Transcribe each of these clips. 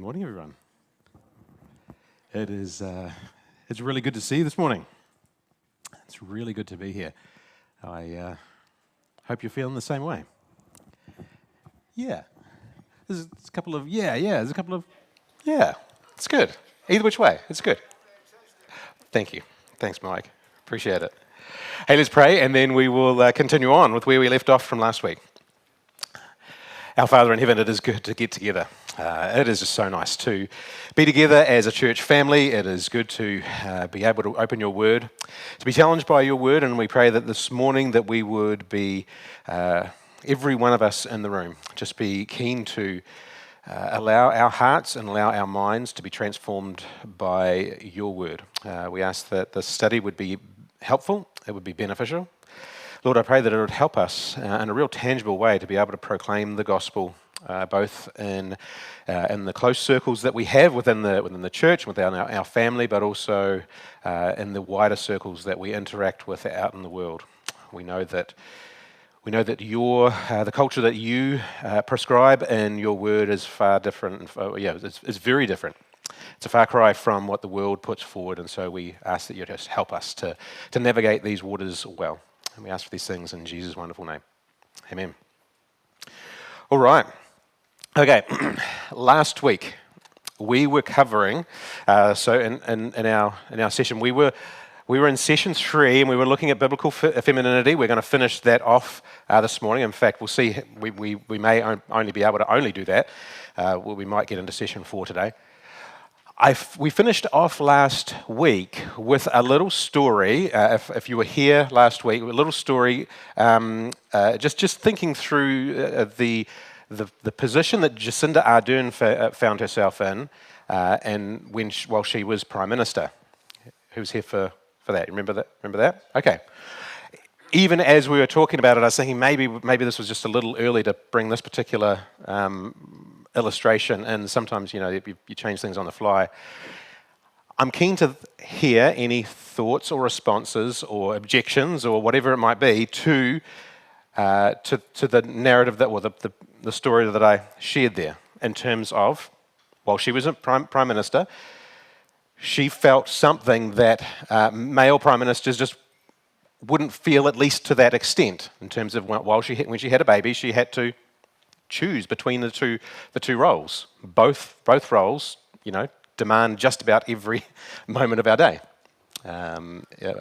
Morning, everyone. It's really good to see you this morning. It's really good to be here. I hope you're feeling the same way. Yeah. There's a couple of, there's a couple of, it's good. Either which way, it's good. Thank you. Thanks, Mike. Appreciate it. Hey, let's pray, and then we will continue on with where we left off from last week. Our Father in heaven, it is good to get together. It is just so nice to be together as a church family. It is good to be able to open your word, to be challenged by your word, and we pray that this morning that we would be, every one of us in the room, just be keen to allow our hearts and allow our minds to be transformed by your word. We ask that the study would be helpful, it would be beneficial. Lord, I pray that it would help us in a real tangible way to be able to proclaim the gospel, both in the close circles that we have within the church, within our family, but also in the wider circles that we interact with out in the world. We know that the culture that you prescribe in your word is far different. It's very different. It's a far cry from what the world puts forward, and so we ask that you just help us to navigate these waters well. And we ask for these things in Jesus' wonderful name. Amen. All right. Okay. Last week we were covering. So in our session we were in session 3, and we were looking at biblical femininity. We're going to finish that off this morning. In fact, we'll see. We may only be able to do that. We might get into session 4 today. We finished off last week with a little story. If you were here last week, a little story, just thinking through the position that Jacinda Ardern found herself in, and while she was Prime Minister. Who's here for that? Remember that? Okay. Even as we were talking about it, I was thinking maybe this was just a little early to bring this particular illustration, and sometimes you change things on the fly. I'm keen to hear any thoughts or responses or objections or whatever it might be to the narrative or the story that I shared there, in terms of, while she was a prime minister, she felt something that male prime ministers just wouldn't feel, at least to that extent, in terms of when she had a baby, she had to choose between the two roles. Both roles, demand just about every moment of our day,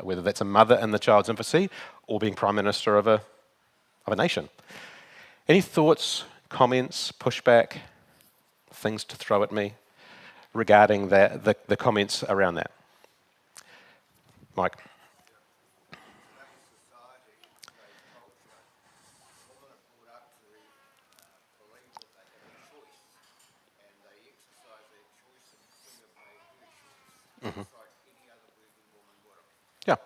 whether that's a mother in the child's infancy or being prime minister of a nation. Any thoughts, comments, pushback, things to throw at me regarding the comments around that? Mike. Mm-hmm. Yeah.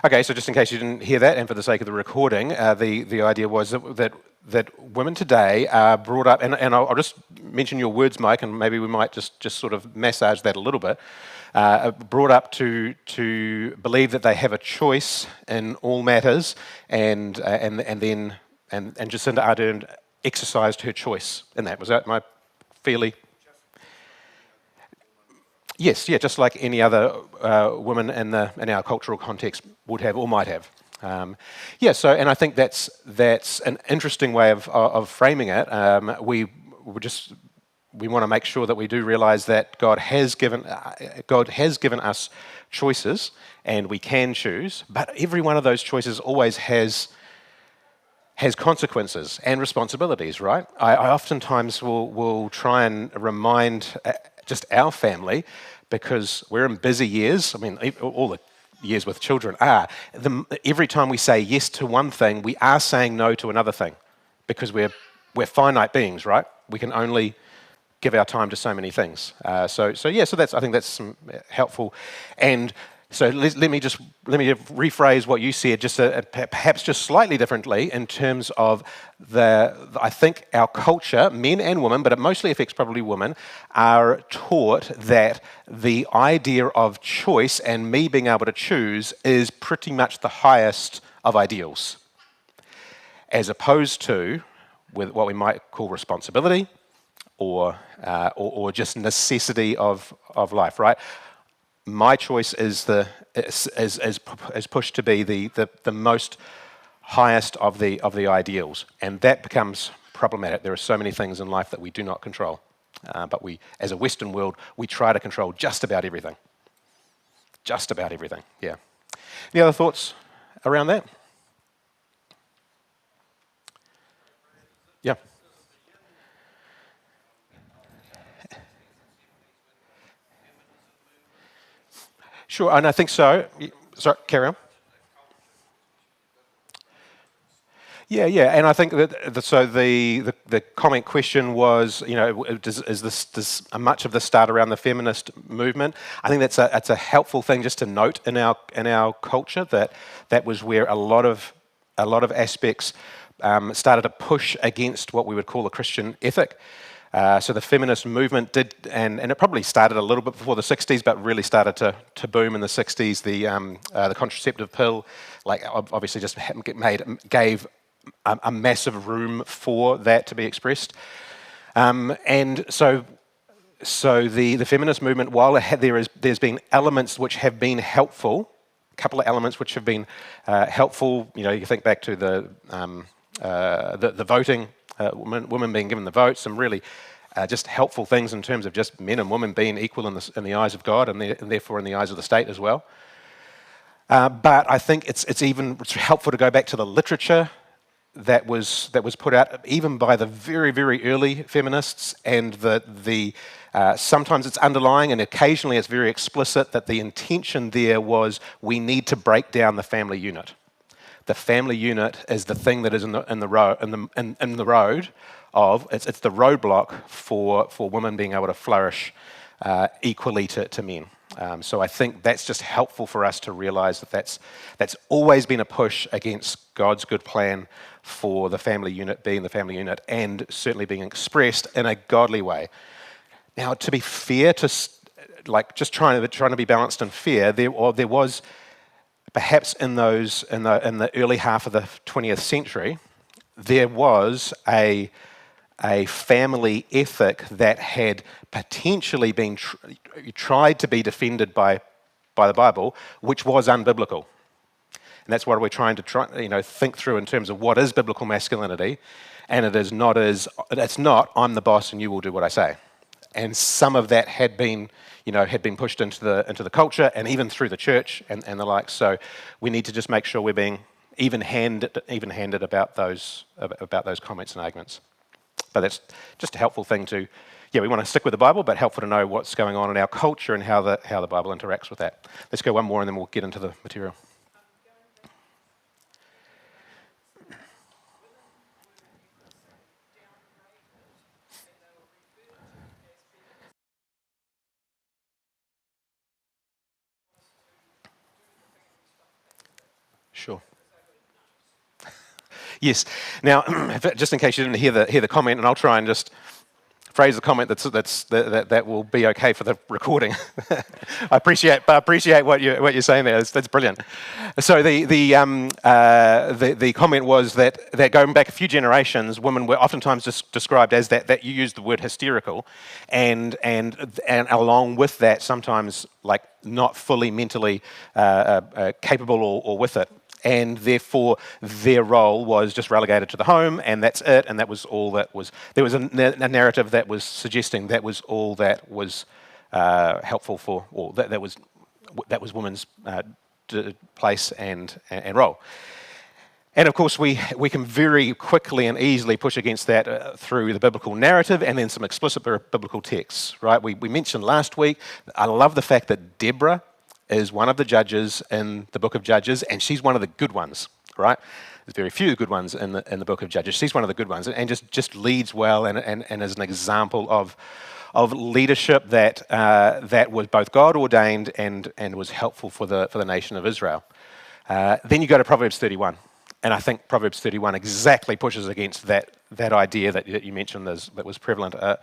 Okay, so just in case you didn't hear that, and for the sake of the recording, the idea was that women today are brought up, and I'll just mention your words, Mike, and maybe we might just sort of massage that a little bit, brought up to believe that they have a choice in all matters, and Jacinda Ardern exercised her choice in that. Was that my fairly... Yes, yeah, just like any other woman in our cultural context would have or might have. And I think that's an interesting way of framing it. We want to make sure that we do realise that God has given us choices, and we can choose. But every one of those choices always has consequences and responsibilities, right? I oftentimes will try and remind just our family, because we're in busy years. I mean, all the years with children are. Every time we say yes to one thing, we are saying no to another thing, because we're finite beings, right? We can only give our time to so many things. So I think that's some helpful. And so let me rephrase what you said, just perhaps just slightly differently, in terms of I think our culture, men and women, but it mostly affects probably women, are taught that the idea of choice and me being able to choose is pretty much the highest of ideals, as opposed to with what we might call responsibility, or just necessity of life, right? My choice is pushed to be the most highest of the ideals, and that becomes problematic. There are so many things in life that we do not control, but we, as a Western world, we try to control just about everything. Just about everything, yeah. Any other thoughts around that? Yeah. Sure, and I think so. Sorry, carry on. Yeah, and I think that the comment question was, does much of this start around the feminist movement? I think that's a helpful thing just to note in our culture, that was where a lot of aspects started to push against what we would call a Christian ethic. So the feminist movement did, and it probably started a little bit before the 60s, but really started to boom in the 60s. The contraceptive pill, like, obviously just gave a massive room for that to be expressed. And so the feminist movement, while there's been elements which have been helpful, a couple of elements which have been helpful. You think back to the voting, women being given the vote, some really just helpful things in terms of just men and women being equal in the eyes of God, and therefore in the eyes of the state as well. But I think it's helpful to go back to the literature that was put out even by the very, very early feminists, and sometimes it's underlying and occasionally it's very explicit that the intention there was, we need to break down the family unit. The family unit is the thing that is in the road of it's the roadblock for women being able to flourish equally to men. So I think that's just helpful for us to realise that's always been a push against God's good plan for the family unit being the family unit, and certainly being expressed in a godly way. Now, to be fair, just trying to be balanced and fair, there was perhaps in the early half of the 20th century, there was a family ethic that had potentially been tried to be defended by the Bible, which was unbiblical. And that's what we're trying to think through in terms of what is biblical masculinity, and it's not I'm the boss and you will do what I say. And some of that had been pushed into the culture and even through the church and the like. So we need to just make sure we're being even-handed about those comments and arguments. But that's just a helpful thing we want to stick with the Bible, but helpful to know what's going on in our culture and how the Bible interacts with that. Let's go one more and then we'll get into the material. Sure. Yes. Now, just in case you didn't hear the comment, and I'll try and just phrase the comment that will be okay for the recording. I appreciate what you're saying there. That's brilliant. So the comment was that going back a few generations, women were oftentimes described as that you used the word hysterical, and along with that, sometimes like not fully mentally capable or with it. And therefore, their role was just relegated to the home, and that's it. And that was all that was. There was a narrative that was suggesting that was all that was helpful for, or that was women's place and role. And of course, we can very quickly and easily push against that through the biblical narrative and then some explicit biblical texts. Right? We mentioned last week. I love the fact that Deborah is one of the judges in the book of Judges, and she's one of the good ones, right? There's very few good ones in the book of Judges. She's one of the good ones, and just leads well, and is an example of leadership that was both God ordained and was helpful for the nation of Israel. Then you go to Proverbs 31, and I think Proverbs 31 exactly pushes against that idea that you mentioned that was prevalent a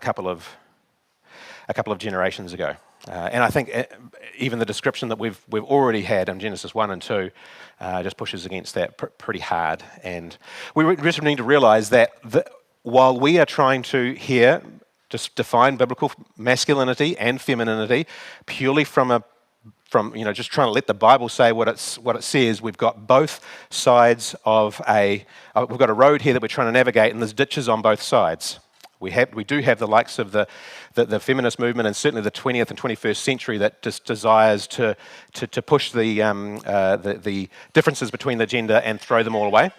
couple of generations ago. And I think even the description that we've already had in Genesis 1 and 2 just pushes against that pretty hard. And we just need to realize that while we are trying to here just define biblical masculinity and femininity purely from just trying to let the Bible say what it says, we've got both sides of we've got a road here that we're trying to navigate, and there's ditches on both sides. We do have the likes of the feminist movement, and certainly the 20th and 21st century that just desires to push the differences between the gender and throw them all away.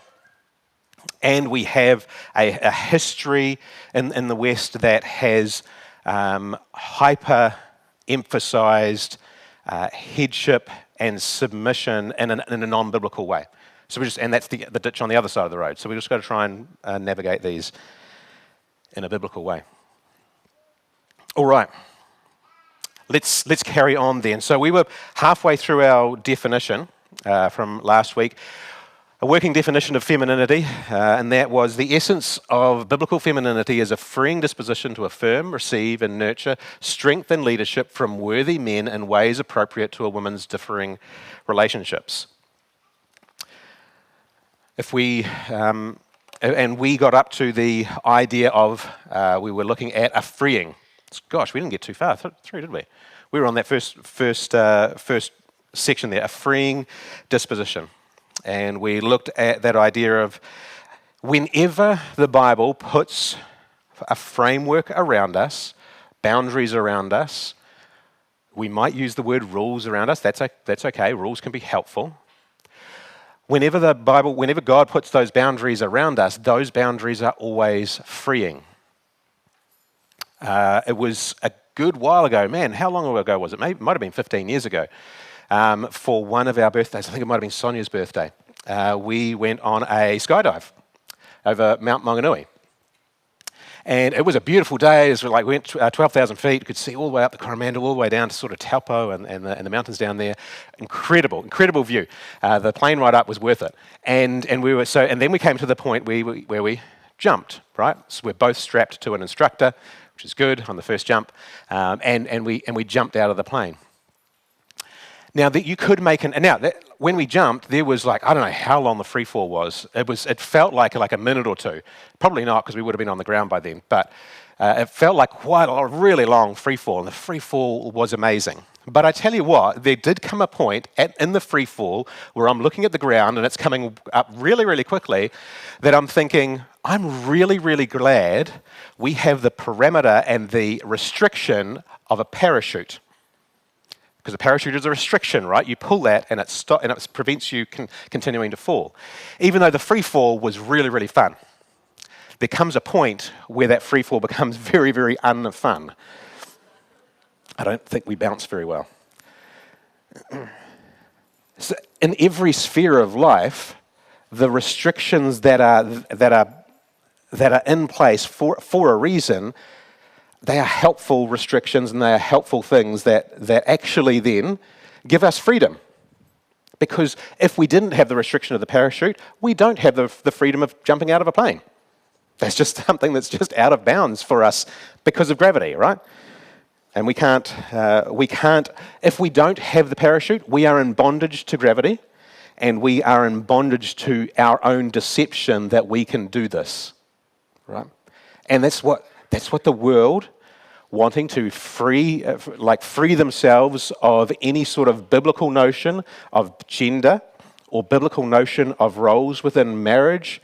And we have a history in the West that has hyper-emphasized headship and submission in a non-biblical way. So and that's the ditch on the other side of the road. So we just got to try and navigate these in a biblical way. All right, let's carry on then. So we were halfway through our definition from last week, a working definition of femininity, and that was the essence of biblical femininity is a freeing disposition to affirm, receive, and nurture strength and leadership from worthy men in ways appropriate to a woman's differing relationships. If we got up to the idea of we were looking at a freeing. Gosh, we didn't get too far through, did we? We were on that first section there, a freeing disposition. And we looked at that idea of whenever the Bible puts a framework around us, boundaries around us, we might use the word rules around us. That's okay. Rules can be helpful. Whenever God puts those boundaries around us, those boundaries are always freeing. It was a good while ago. Man, how long ago was it? It might have been 15 years ago. For one of our birthdays, I think it might have been Sonia's birthday, we went on a skydive over Mount Maunganui. And it was a beautiful day. We went 12,000 feet, could see all the way up the Coromandel, all the way down to sort of Taupo and the mountains down there. Incredible view. The plane ride up was worth it. And then we came to the point where we jumped, right? So we're both strapped to an instructor, which is good on the first jump, and we jumped out of the plane. Now that you could make when we jumped, there was I don't know how long the free fall was. It felt like a minute or two. Probably not, because we would have been on the ground by then. But it felt like quite a really long free fall, and the free fall was amazing. But I tell you what, there did come a point in the free fall where I'm looking at the ground and it's coming up really, really quickly, that I'm thinking, I'm really, really glad we have the parameter and the restriction of a parachute. Because a parachute is a restriction, right? You pull that and it prevents you continuing to fall. Even though the free fall was really, really fun, there comes a point where that free fall becomes very, very unfun. I don't think we bounce very well. So in every sphere of life, the restrictions that are in place for a reason, they are helpful restrictions, and they are helpful things that actually then give us freedom. Because if we didn't have the restriction of the parachute, we don't have the freedom of jumping out of a plane. That's just something that's just out of bounds for us because of gravity, right? And we can't, if we don't have the parachute, we are in bondage to gravity, and we are in bondage to our own deception that we can do this, right? And that's what the world, wanting to free themselves of any sort of biblical notion of gender or biblical notion of roles within marriage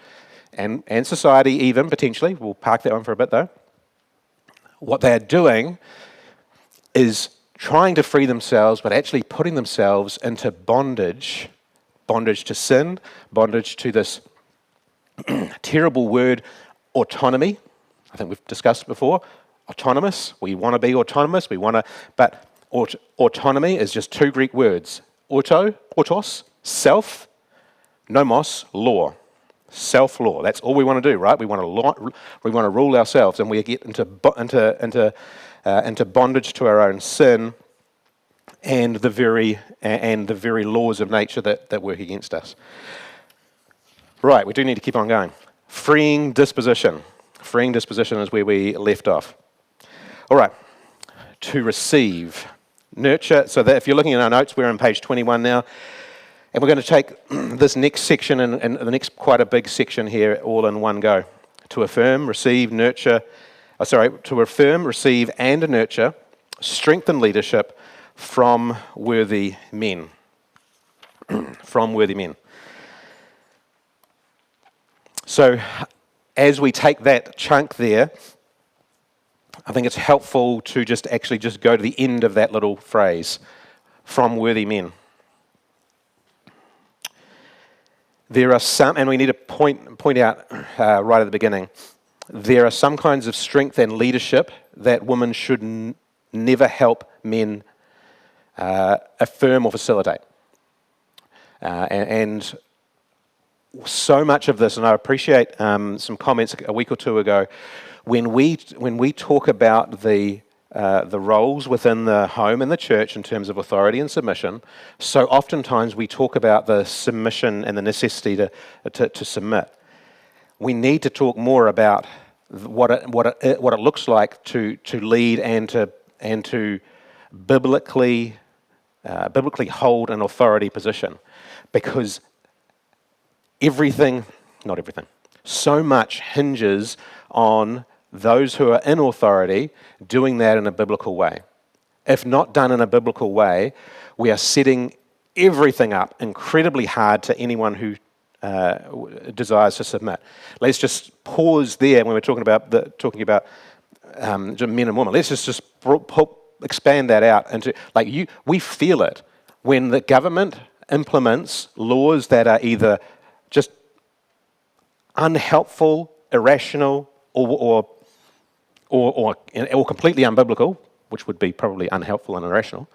and society even, potentially. We'll park that one for a bit though. What they're doing is trying to free themselves, but actually putting themselves into bondage to sin, bondage to this terrible word, autonomy. I think we've discussed it before. Autonomous. We want to be autonomous. But autonomy is just two Greek words. Autos, self, nomos, law. Self-law. That's all we want to do, right? We want to rule ourselves, and we get into bondage to our own sin and the very laws of nature that work against us. Right, we do need to keep on going. Freeing disposition. Freeing disposition is where we left off. All right, to receive. Nurture, so that if you're looking at our notes, we're on page 21 now, and we're going to take this next section and the next quite a big section here all in one go. to affirm, receive, and nurture strength and leadership from worthy men. From worthy men. So, as we take that chunk there, I think it's helpful to just go to the end of that little phrase, from worthy men. There are some, and we need to point out right at the beginning, there are some kinds of strength and leadership that women should never help men affirm or facilitate. And so much of this, and I appreciate some comments a week or two ago, when we talk about the roles within the home and the church in terms of authority and submission, so oftentimes we talk about the submission and the necessity to submit. We need to talk more about what it looks like to lead and to biblically hold an authority position, because so much hinges on those who are in authority doing that in a biblical way. If not done in a biblical way, we are setting everything up incredibly hard to anyone who desires to submit. Let's just pause there when we're talking about men and women. Let's just expand that out into, we feel it when the government implements laws that are either just unhelpful, irrational, or completely unbiblical, which would be probably unhelpful and irrational.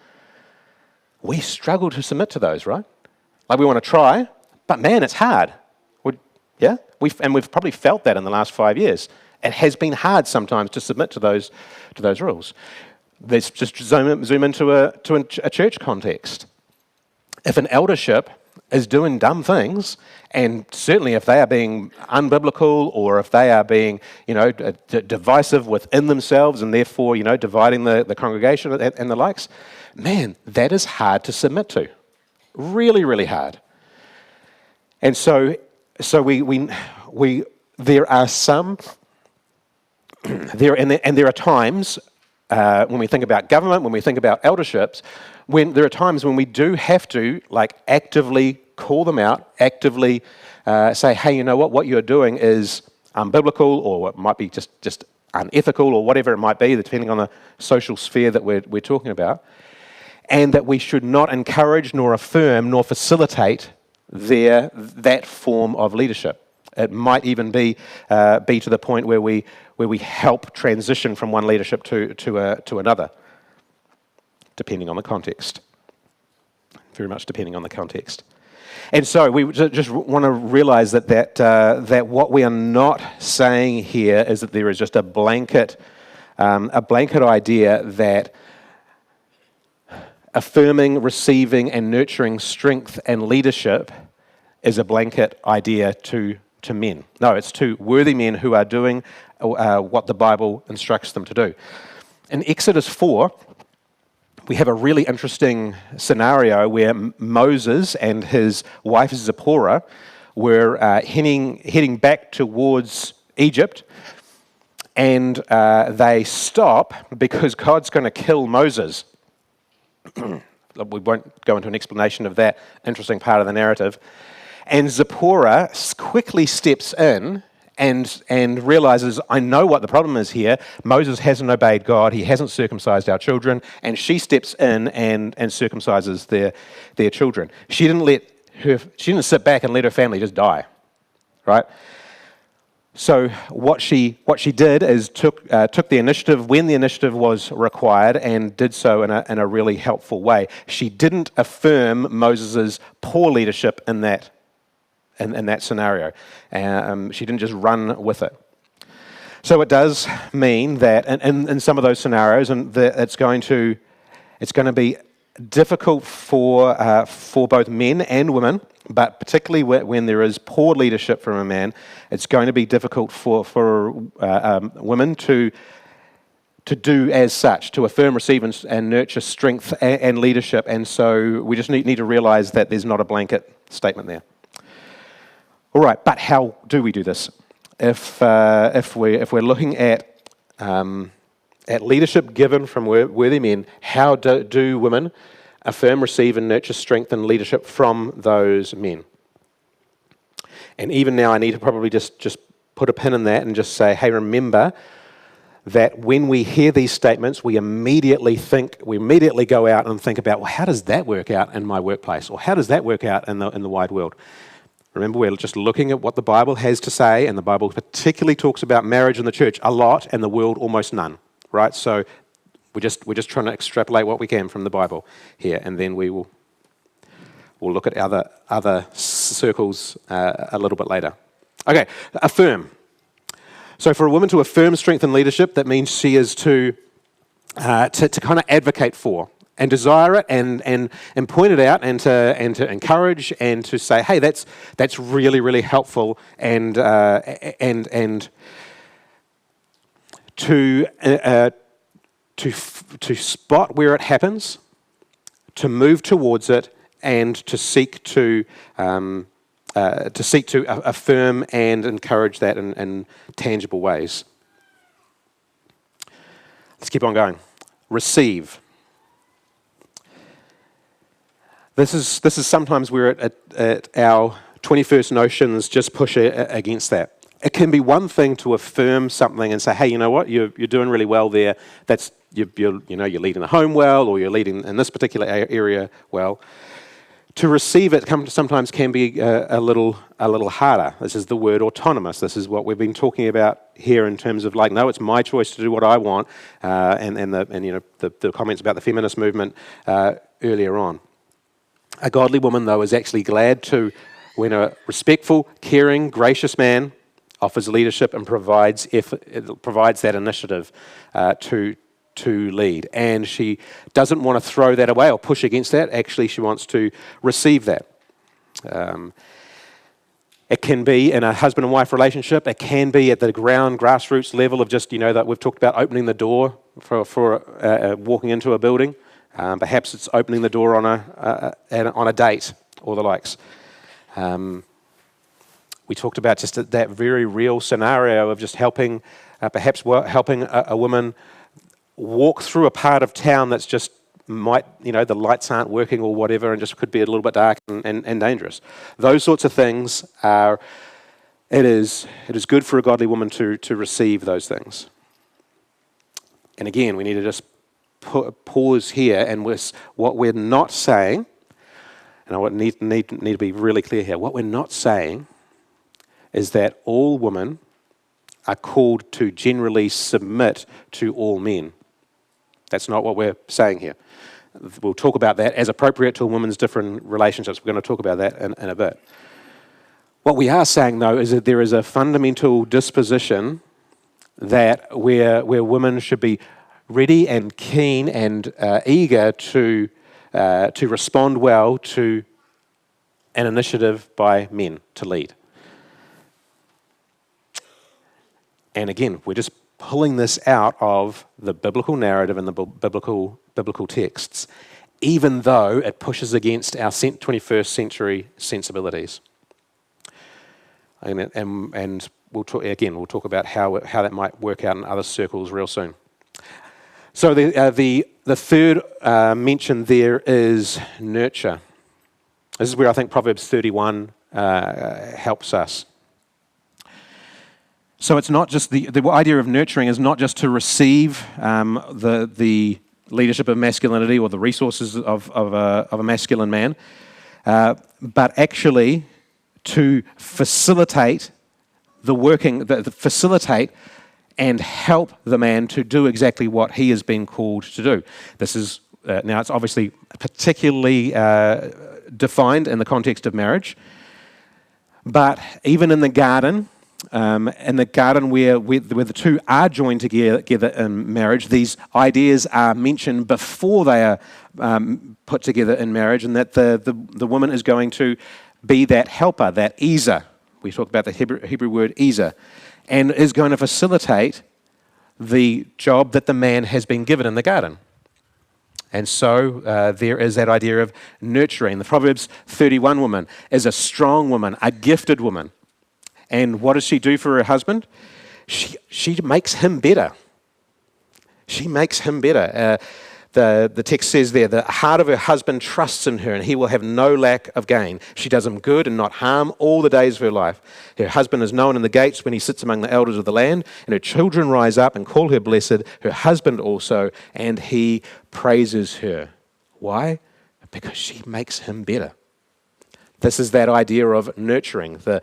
We struggle to submit to those, right? We want to try, but man, it's hard. We've probably felt that in the last 5 years. It has been hard sometimes to submit to those rules. Let's just zoom into a church context. If an eldership is doing dumb things, and certainly if they are being unbiblical, or if they are being, divisive within themselves, and therefore, dividing the congregation and the likes, man, that is hard to submit to. Really, really hard. And so there are some, there are times when we think about government, when we think about elderships, when there are times when we do have to actively call them out, actively say, hey, you know what you're doing is unbiblical, or it might be just unethical, or whatever it might be, depending on the social sphere that we're talking about, and that we should not encourage nor affirm nor facilitate that form of leadership. It might even be to the point where we help transition from one leadership to another, depending on the context. Very much depending on the context. And so we just want to realize that what we are not saying here is that there is just a blanket idea that affirming, receiving, and nurturing strength and leadership is a blanket idea to men. No, it's to worthy men who are doing what the Bible instructs them to do. In Exodus 4, we have a really interesting scenario where Moses and his wife Zipporah were heading back towards Egypt, and they stop because God's going to kill Moses. We won't go into an explanation of that interesting part of the narrative. And Zipporah quickly steps in and realizes, I know what the problem is here. Moses hasn't obeyed God. He hasn't circumcised our children. And she steps in and circumcises their children. She didn't sit back and let her family just die, right? So what she did is took the initiative when the initiative was required, and did so in a really helpful way. She didn't affirm Moses' poor leadership in that scenario. She didn't just run with it. So it does mean that in some of those scenarios, and it's going to be difficult for both men and women, but particularly when there is poor leadership from a man, it's going to be difficult for women to do as such, to affirm, receive, and nurture strength and leadership. And so we just need to realize that there's not a blanket statement there. All right, but how do we do this? if we're looking at leadership given from worthy men, how do women affirm, receive, and nurture strength and leadership from those men? And even now, I need to probably just put a pin in that and just say, hey, remember that when we hear these statements, we immediately go out and think about, well, how does that work out in my workplace? Or how does that work out in the wide world? Remember, we're just looking at what the Bible has to say, and the Bible particularly talks about marriage in the church a lot, and the world almost none, right? So we're just trying to extrapolate what we can from the Bible here, and then we'll look at other circles a little bit later. Okay, affirm. So for a woman to affirm strength and leadership, that means she is to kind of advocate for and desire it and point it out and to encourage and to say, hey, that's really, really helpful and to spot where it happens, to move towards it, and to seek to affirm and encourage that in tangible ways. Let's keep on going. Receive. This is sometimes where at our 21st notions just push against that. It can be one thing to affirm something and say, hey, you know what, you're doing really well there. That's you're leading the home well, or you're leading in this particular area well. To receive it sometimes can be a little harder. This is the word autonomous. This is what we've been talking about here in terms of like, no, it's my choice to do what I want, and the comments about the feminist movement earlier on. A godly woman, though, is actually glad to when a respectful, caring, gracious man offers leadership and provides that initiative to lead. And she doesn't want to throw that away or push against that. Actually, she wants to receive that. It can be in a husband and wife relationship. It can be at the grassroots level of just, that we've talked about opening the door for walking into a building. Perhaps it's opening the door on a date or the likes. We talked about just that very real scenario of just helping a woman walk through a part of town that's just the lights aren't working or whatever, and just could be a little bit dark and dangerous. Those sorts of things it is good for a godly woman to receive those things. And again, we need to just pause here, and what we're not saying, and I need to be really clear here, what we're not saying is that all women are called to generally submit to all men. That's not what we're saying here. We'll talk about that as appropriate to a woman's different relationships. We're going to talk about that in a bit. What we are saying, though, is that there is a fundamental disposition that where women should be ready and keen and eager to respond well to an initiative by men to lead. And again, we're just pulling this out of the biblical narrative and the biblical texts, even though it pushes against our 21st century sensibilities. And we'll talk about how that might work out in other circles real soon. So the third mention there is nurture. This is where I think Proverbs 31 helps us. So it's not just the idea of nurturing is not just to receive the leadership of masculinity or the resources of a masculine man, but actually to facilitate facilitate and help the man to do exactly what he has been called to do. This is now it's obviously particularly defined in the context of marriage, but even in the garden. In the garden where the two are joined together in marriage, these ideas are mentioned before they are put together in marriage, and that the woman is going to be that helper, that ezer. We talk about the Hebrew word ezer, and is going to facilitate the job that the man has been given in the garden. And so there is that idea of nurturing. The Proverbs 31 woman is a strong woman, a gifted woman. And what does she do for her husband? She makes him better. She makes him better. The text says there, the heart of her husband trusts in her, and he will have no lack of gain. She does him good and not harm all the days of her life. Her husband is known in the gates when he sits among the elders of the land, and her children rise up and call her blessed, her husband also, and he praises her. Why? Because she makes him better. This is that idea of nurturing. The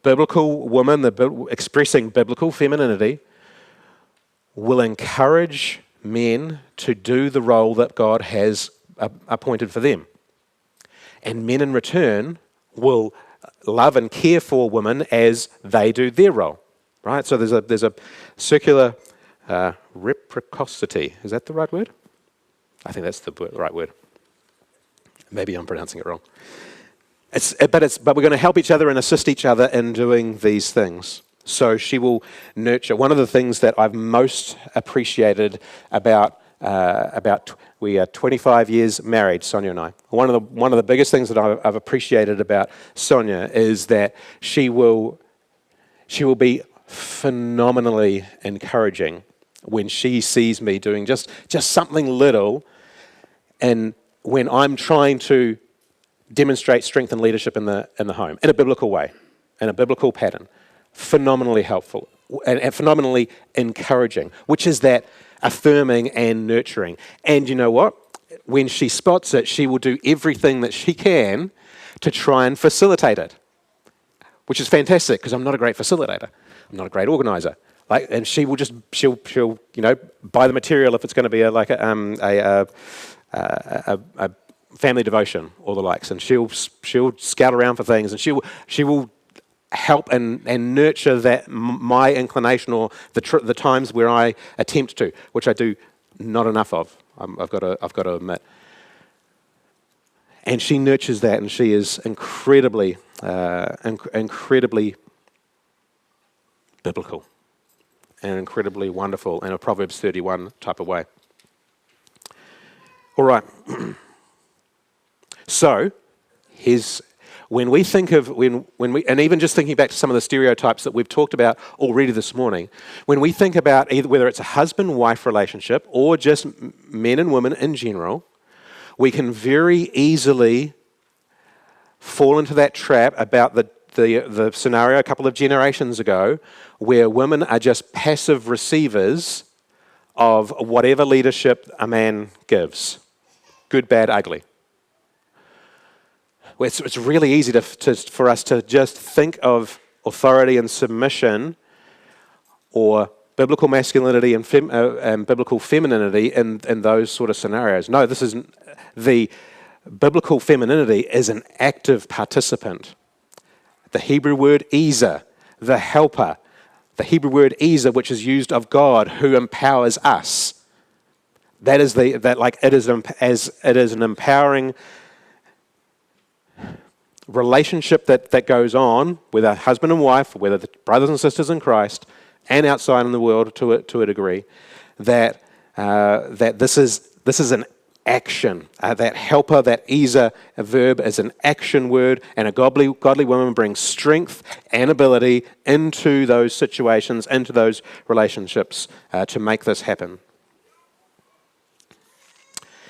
biblical woman, expressing biblical femininity, will encourage men to do the role that God has appointed for them. And men in return will love and care for women as they do their role. Right? So there's a circular reciprocity. Is that the right word? I think that's the right word. Maybe I'm pronouncing it wrong. But we're going to help each other and assist each other in doing these things. So she will nurture. One of the things that I've most appreciated about we are 25 years married, Sonia and I. One of the biggest things that I've appreciated about Sonia is that she will be phenomenally encouraging when she sees me doing just something little, and when I'm trying to demonstrate strength and leadership in the home in a biblical way, in a biblical pattern. Phenomenally helpful and phenomenally encouraging, which is that affirming and nurturing. And you know what? When she spots it, she will do everything that she can to try and facilitate it, which is fantastic because I'm not a great facilitator. I'm not a great organizer. And she'll buy the material if it's going to be a family devotion or the likes, and she'll scout around for things, and she will help and nurture that my inclination or the times where I attempt to, which I do not enough of. I've got to admit. And she nurtures that, and she is incredibly biblical and incredibly wonderful in a Proverbs 31 type of way. All right. So, when we think of, and even just thinking back to some of the stereotypes that we've talked about already this morning, when we think about either whether it's a husband-wife relationship or just men and women in general, we can very easily fall into that trap about the scenario a couple of generations ago where women are just passive receivers of whatever leadership a man gives. Good, bad, ugly. It's really easy for us to just think of authority and submission or biblical masculinity and biblical femininity in those sort of scenarios. No, this isn't. The biblical femininity is an active participant. The Hebrew word Ezer, the helper. The Hebrew word Ezer, which is used of God, who empowers us. It is an empowering relationship that goes on with a husband and wife, whether the brothers and sisters in Christ, and outside in the world to a degree, that this is an action. That helper, that Ezer, a verb, is an action word, and a godly woman brings strength and ability into those situations, into those relationships to make this happen.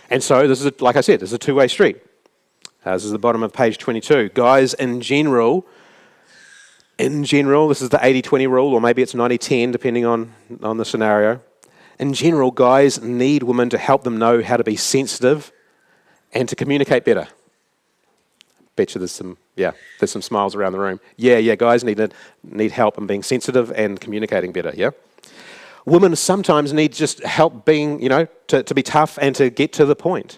And so this is, like I said, this is a two-way street. This is the bottom of page 22. Guys, in general, this is the 80-20 rule, or maybe it's 90-10, depending on the scenario. In general, guys need women to help them know how to be sensitive and to communicate better. Bet you there's some smiles around the room. Yeah, guys need help in being sensitive and communicating better, yeah? Women sometimes need just help being, to be tough and to get to the point.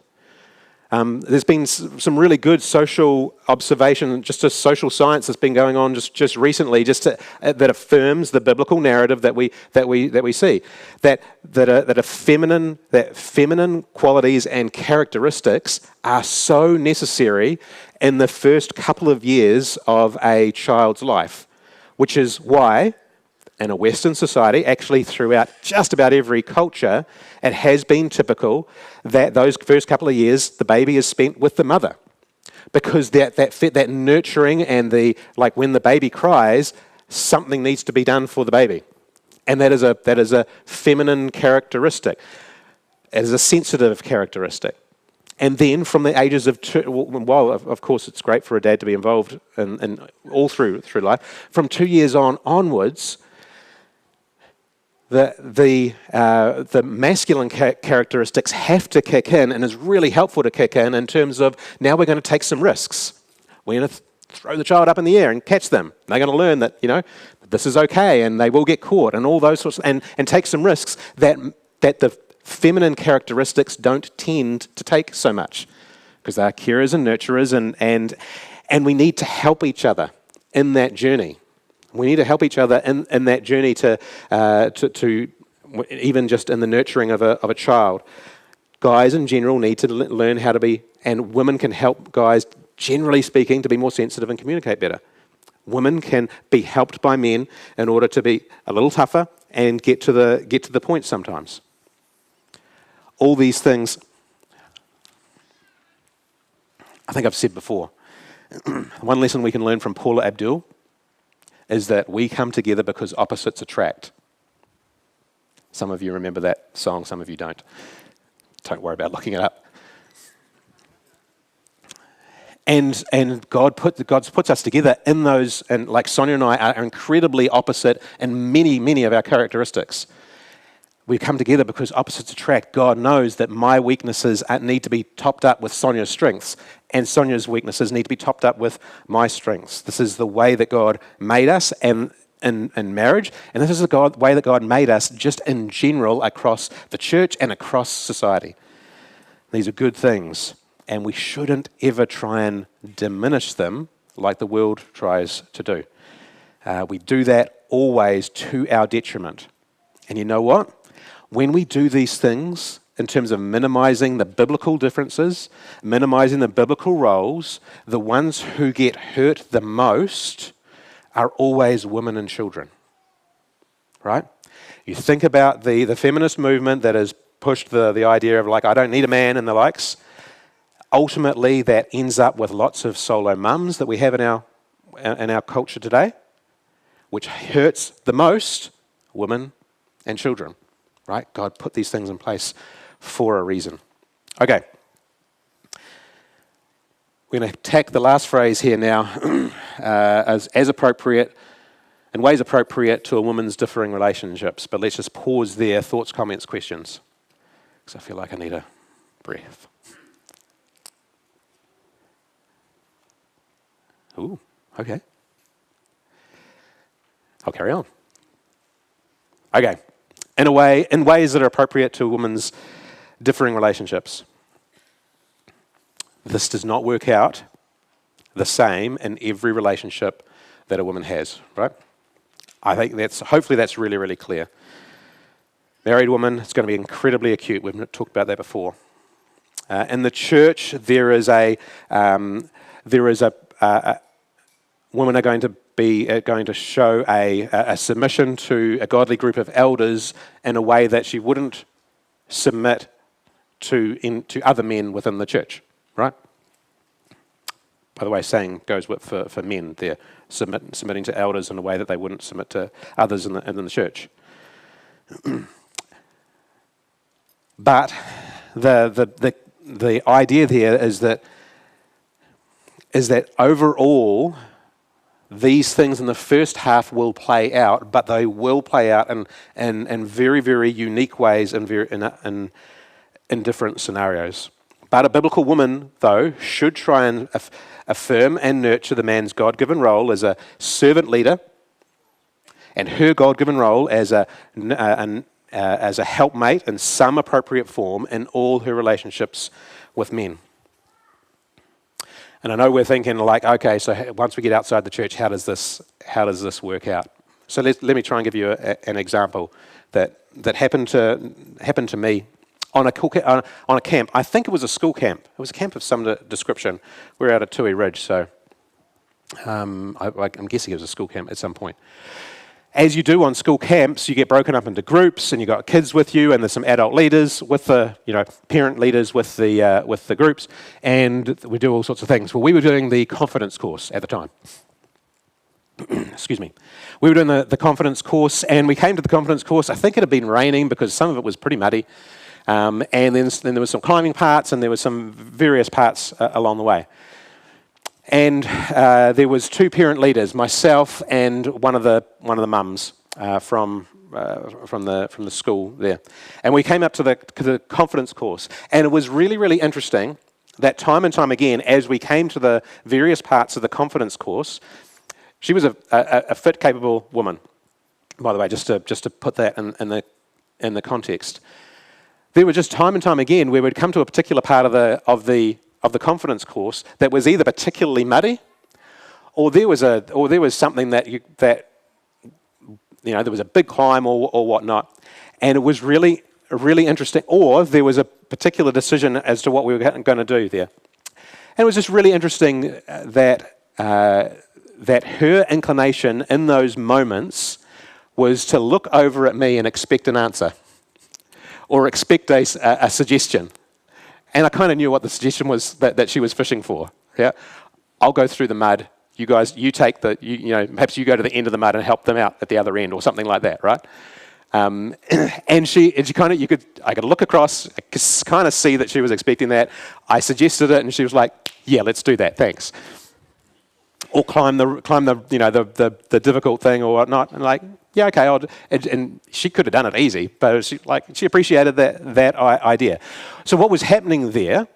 There's been some really good social observation, just a social science that's been going on just recently, that affirms the biblical narrative that we see, that feminine qualities and characteristics are so necessary in the first couple of years of a child's life, which is why, in a Western society, actually throughout just about every culture, it has been typical that those first couple of years, the baby is spent with the mother. because that nurturing and like when the baby cries, something needs to be done for the baby. And that is a feminine characteristic. It is a sensitive characteristic. And then from the ages of while of course it's great for a dad to be involved in all through life, from 2 years onwards, the masculine characteristics have to kick in, and is really helpful to kick in terms of now we're going to take some risks. We're going to throw the child up in the air and catch them. They're going to learn that this is okay, and they will get caught, and all those sorts, and take some risks that the feminine characteristics don't tend to take so much, because they're carers and nurturers, and we need to help each other in that journey. We need to help each other in that journey to even just in the nurturing of a child. Guys in general need to learn how to be, and women can help guys, generally speaking, to be more sensitive and communicate better. Women can be helped by men in order to be a little tougher and get to the point sometimes. All these things, I think I've said before. One lesson we can learn from Paula Abdul is that we come together because opposites attract. Some of you remember that song, some of you don't. Don't worry about looking it up. And God puts us together in those, and like Sonia and I are incredibly opposite in many of our characteristics. We come together because opposites attract. God knows that my weaknesses need to be topped up with Sonia's strengths, and Sonia's weaknesses need to be topped up with my strengths. This is the way that God made us in marriage, and this is the way that God made us just in general across the church and across society. These are good things, and we shouldn't ever try and diminish them like the world tries to do. We do that always to our detriment. And you know what? When we do these things in terms of minimizing the biblical differences, minimizing the biblical roles, the ones who get hurt the most are always women and children, right? You think about the feminist movement that has pushed the idea of like, I don't need a man and the likes. Ultimately, that ends up with lots of solo mums that we have in our culture today, which hurts the most women and children. Right? God put these things in place for a reason. Okay. We're going to tack the last phrase here now as appropriate, in ways appropriate to a woman's differing relationships. But let's just pause there. Thoughts, comments, questions. Because I feel like I need a breath. Ooh, okay. I'll carry on. Okay. In ways that are appropriate to a woman's differing relationships. This does not work out the same in every relationship that a woman has, right? I think hopefully that's really, really clear. Married woman, it's going to be incredibly acute. We've talked about that before. In the church, there is a women are going to show a submission to a godly group of elders in a way that she wouldn't submit to other men within the church, right? By the way, same goes for men. They're submitting to elders in a way that they wouldn't submit to others in the church. But the idea there is that overall, these things in the first half will play out, but they will play out in very, very unique ways in different scenarios. But a biblical woman, though, should try and affirm and nurture the man's God-given role as a servant leader and her God-given role as a helpmate in some appropriate form in all her relationships with men. And I know we're thinking like, okay, so once we get outside the church, how does this work out? So let me try and give you an example that happened to me on a camp. I think it was a school camp. It was a camp of some description. We were out at Tui Ridge, so I'm guessing it was a school camp at some point. as you do on school camps, you get broken up into groups, and you've got kids with you, and there's some adult leaders with the, parent leaders with the groups, and we do all sorts of things. Well, we were doing the confidence course at the time. Excuse me. We were doing the confidence course, and we came to the confidence course. I think it had been raining because some of it was pretty muddy, and then there was some climbing parts, and there was some various parts along the way. And there was 2 parent leaders, myself and one of the mums from the school there. And we came up to the confidence course, and it was really, really interesting that time and time again, as we came to the various parts of the confidence course, she was a fit, capable woman. By the way, just to put that in the context, there were just time and time again where we'd come to a particular part of the confidence course that was either particularly muddy, or there was something that there was a big climb or whatnot, and it was really, really interesting. Or there was a particular decision as to what we were going to do there, and it was just really interesting that her inclination in those moments was to look over at me and expect an answer, or expect a suggestion. And I kind of knew what the suggestion was that she was fishing for. Yeah, I'll go through the mud. You guys, you take perhaps you go to the end of the mud and help them out at the other end, or something like that, right? And she kind of, I could look across, I could kind of see that she was expecting that. I suggested it, and she was like, "Yeah, let's do that, thanks." Or climb the difficult thing or whatnot, and like, yeah, okay. And she could have done it easy, but she appreciated that idea. So what was happening there,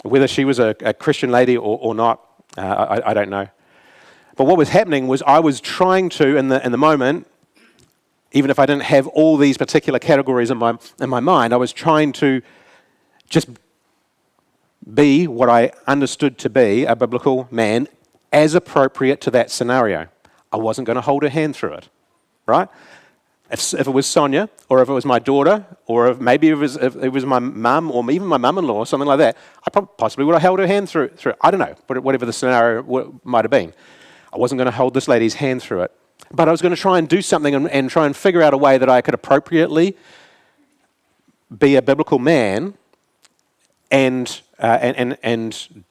whether she was a Christian lady or not, I don't know. But what was happening was I was trying to, in the moment, even if I didn't have all these particular categories in my mind, I was trying to just be what I understood to be a biblical man as appropriate to that scenario. I wasn't going to hold her hand through it, right? If it was Sonia, or if it was my daughter, or if maybe if it was my mum, or even my mum-in-law, or something like that, I possibly would have held her hand through it. I don't know, whatever the scenario might have been. I wasn't going to hold this lady's hand through it. But I was going to try and do something and try and figure out a way that I could appropriately be a biblical man and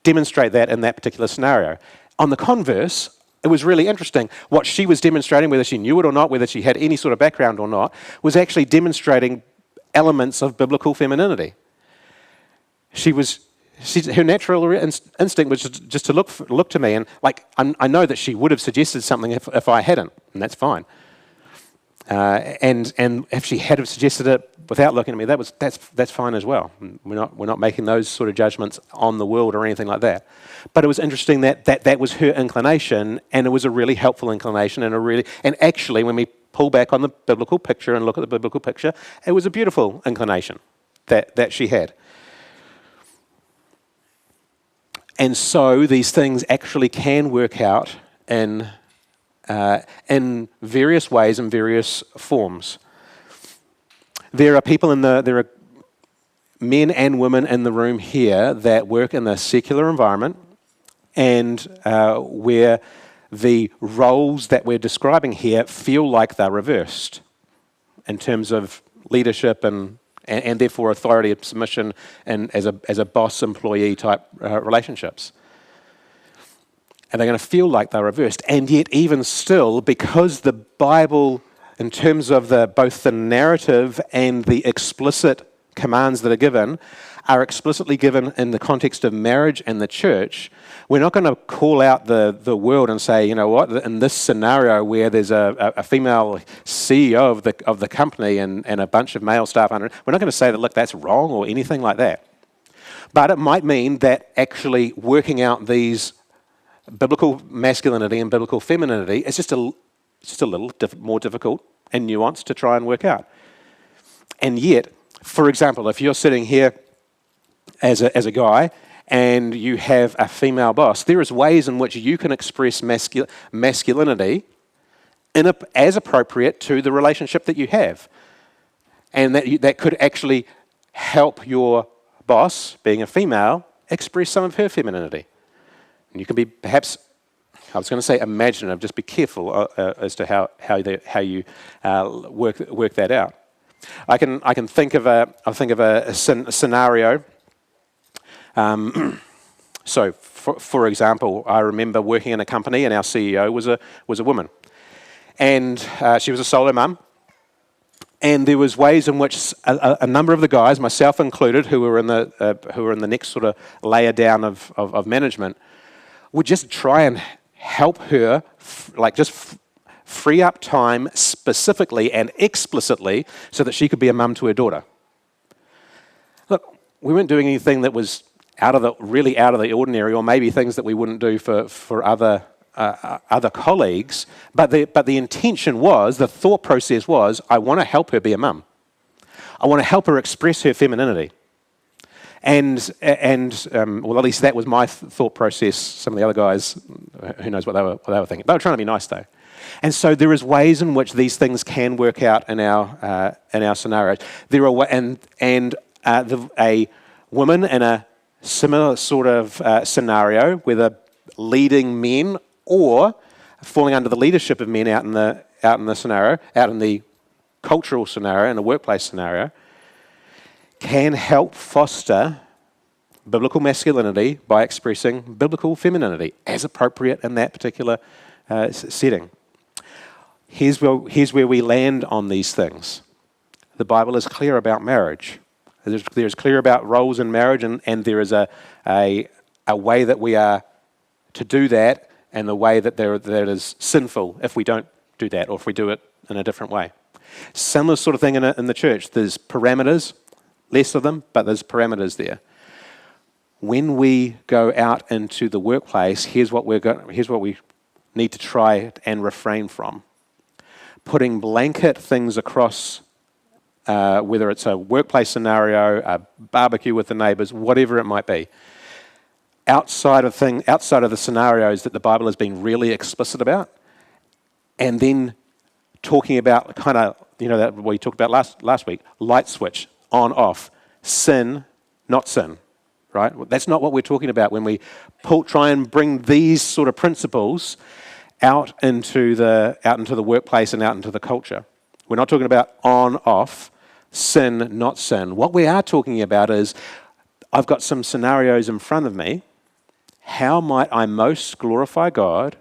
demonstrate that in that particular scenario. On the converse, it was really interesting. What she was demonstrating, whether she knew it or not, whether she had any sort of background or not, was actually demonstrating elements of biblical femininity. Her natural instinct was just to look to me, and I know that she would have suggested something if I hadn't, and that's fine. And if she had have suggested it without looking at me, that's fine as well. We're not making those sort of judgments on the world or anything like that. But it was interesting that was her inclination, and it was a really helpful inclination, and actually when we pull back on the biblical picture and look at the biblical picture, it was a beautiful inclination that she had. And so these things actually can work out in various ways and various forms. There are men and women in the room here that work in the secular environment, and where the roles that we're describing here feel like they're reversed in terms of leadership and therefore authority and submission, and as a boss-employee type relationships. And they're going to feel like they're reversed. And yet, even still, because the Bible, in terms of both the narrative and the explicit commands that are explicitly given in the context of marriage and the church, we're not going to call out the world and say, you know what, in this scenario where there's a female CEO of the company and a bunch of male staff under it, we're not going to say that, look, that's wrong or anything like that. But it might mean that actually working out these biblical masculinity and biblical femininity is just a little more difficult and nuanced to try and work out. And yet, for example, if you're sitting here as a guy and you have a female boss, there is ways in which you can express masculinity as appropriate to the relationship that you have. And that could actually help your boss, being a female, express some of her femininity. And you can be perhaps I was going to say imaginative. Just be careful as to how you work that out. I can think of a scenario. So, for example, I remember working in a company, and our CEO was a woman, and she was a solo mum. And there was ways in which a number of the guys, myself included, who were in the next sort of layer down of management, would just try and help her, free up time specifically and explicitly so that she could be a mum to her daughter. Look, we weren't doing anything that was really out of the ordinary, or maybe things that we wouldn't do for other colleagues, but the intention was, the thought process was, I want to help her be a mum. I want to help her express her femininity. And at least that was my thought process. Some of the other guys, who knows what they were thinking. They were trying to be nice, though. And so there is ways in which these things can work out in our scenarios. There are a woman in a similar sort of scenario, whether leading men or falling under the leadership of men out in the scenario, out in the cultural scenario, in the workplace scenario, can help foster biblical masculinity by expressing biblical femininity as appropriate in that particular setting. Here's where we land on these things. The Bible is clear about marriage. There's clear about roles in marriage, and there is a way that we are to do that, and the way that that is sinful if we don't do that, or if we do it in a different way. Similar sort of thing in the church. There's parameters, less of them, but there's parameters there. When we go out into the workplace, here's what we need to try and refrain from. Putting blanket things across, whether it's a workplace scenario, a barbecue with the neighbours, whatever it might be, outside of the scenarios that the Bible has been really explicit about, and then talking about kind of, that we talked about last week, light switch, on, off, sin, not sin, right? That's not what we're talking about when we try and bring these sort of principles out into the workplace and out into the culture. We're not talking about on, off, sin, not sin. What we are talking about is, I've got some scenarios in front of me. How might I most glorify God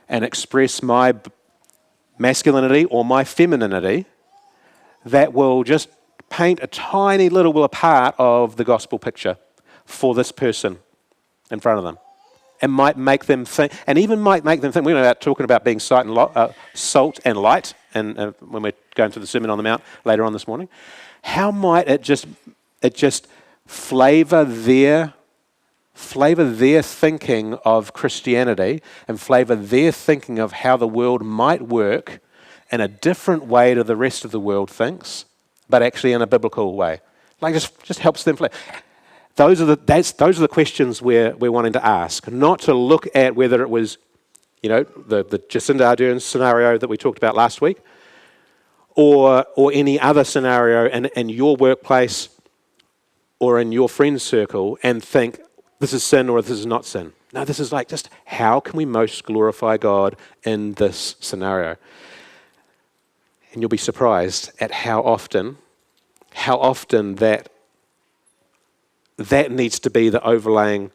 and express my masculinity or my femininity that will just paint a tiny little part of the gospel picture for this person in front of them, and might make them think, we're talking about being salt and light, and when we're going through the Sermon on the Mount later on this morning. How might it just flavor their thinking of Christianity, and flavor their thinking of how the world might work in a different way to the rest of the world thinks, but actually in a biblical way. Just helps them. Those are the questions we're wanting to ask, not to look at whether it was, the Jacinda Ardern scenario that we talked about last week, or any other scenario in your workplace or in your friend's circle, and think this is sin or this is not sin. No, this is just how can we most glorify God in this scenario? And you'll be surprised at how often that needs to be the overlaying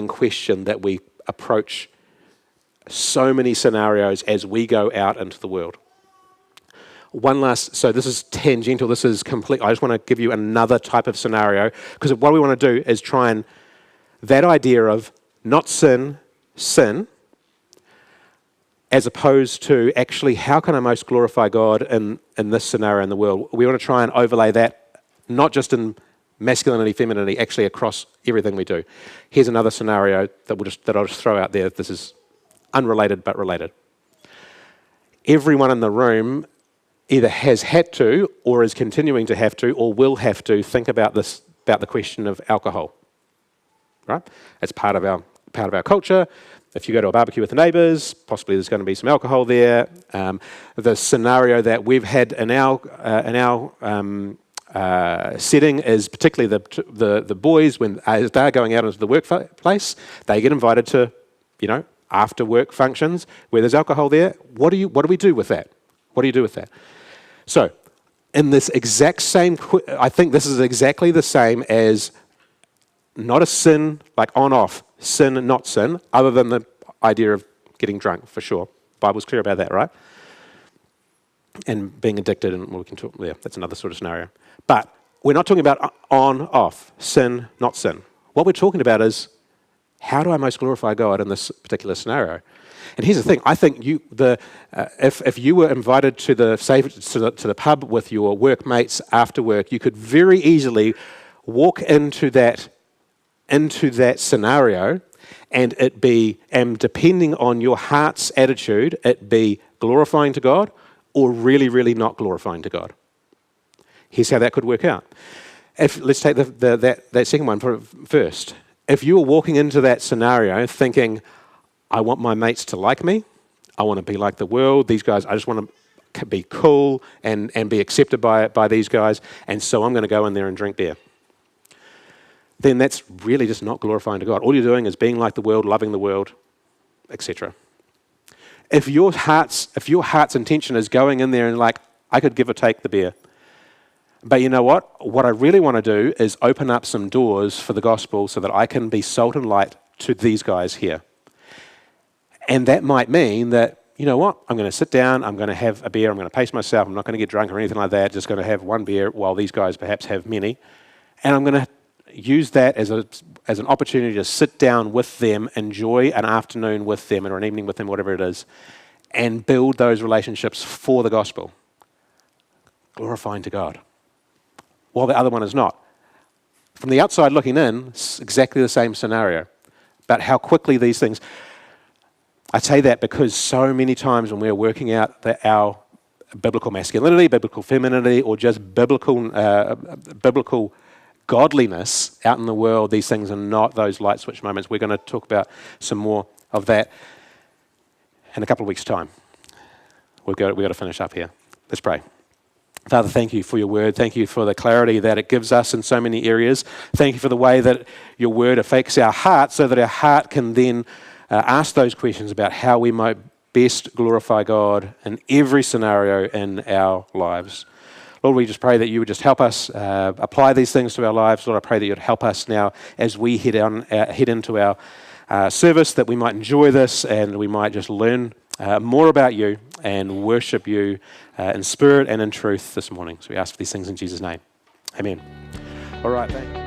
question that we approach so many scenarios as we go out into the world. So this is tangential, this is complete. I just want to give you another type of scenario, because what we want to do is try and, that idea of not sin, as opposed to actually how can I most glorify God in this scenario in the world. We want to try and overlay that, not just in masculinity, femininity, actually across everything we do. Here's another scenario that I'll just throw out there. This is unrelated but related. Everyone in the room either has had to, or is continuing to have to, or will have to think about the question of alcohol. Right? It's part of our culture. If you go to a barbecue with the neighbours, possibly there's going to be some alcohol there. The scenario that we've had in our setting is particularly the boys, as they're going out into the workplace, they get invited to after work functions where there's alcohol there. What do we do with that? What do you do with that? So, in this exact same, I think this is exactly the same as not a sin, like on-off, sin, not sin, other than the idea of getting drunk, for sure. Bible's clear about that, right? And being addicted, and we can talk, yeah, that's another sort of scenario. But we're not talking about on-off, sin, not sin. What we're talking about is, how do I most glorify God in this particular scenario? And here's the thing: I think if you were invited to the pub with your workmates after work, you could very easily walk into that scenario, and depending on your heart's attitude, it be glorifying to God or really, really not glorifying to God. Here's how that could work out. Let's take that second one first. If you were walking into that scenario thinking, I want my mates to like me, I want to be like the world, these guys, I just want to be cool and be accepted by these guys, and so I'm going to go in there and drink beer, then that's really just not glorifying to God. All you're doing is being like the world, loving the world, etc. If your heart's intention is going in there and like, I could give or take the beer, but you know what? What I really want to do is open up some doors for the gospel so that I can be salt and light to these guys here. And that might mean that, you know what? I'm going to sit down, I'm going to have a beer, I'm going to pace myself, I'm not going to get drunk or anything like that, just going to have one beer while these guys perhaps have many. And I'm going to use that as an opportunity to sit down with them, enjoy an afternoon with them or an evening with them, whatever it is, and build those relationships for the gospel, glorifying to God, while the other one is not. From the outside looking in, it's exactly the same scenario, but how quickly these things... I say that because so many times when we're working out our biblical masculinity, biblical femininity, or just biblical godliness out in the world, these things are not those light switch moments. We're going to talk about some more of that in a couple of weeks' time. We've got to finish up here. Let's pray. Father, thank you for your word. Thank you for the clarity that it gives us in so many areas. Thank you for the way that your word affects our heart so that our heart can then ask those questions about how we might best glorify God in every scenario in our lives. Lord, we just pray that you would just help us apply these things to our lives. Lord, I pray that you'd help us now as we head into our service, that we might enjoy this and we might just learn more about you and worship you in spirit and in truth this morning. So we ask for these things in Jesus' name. Amen. All right. Thank you.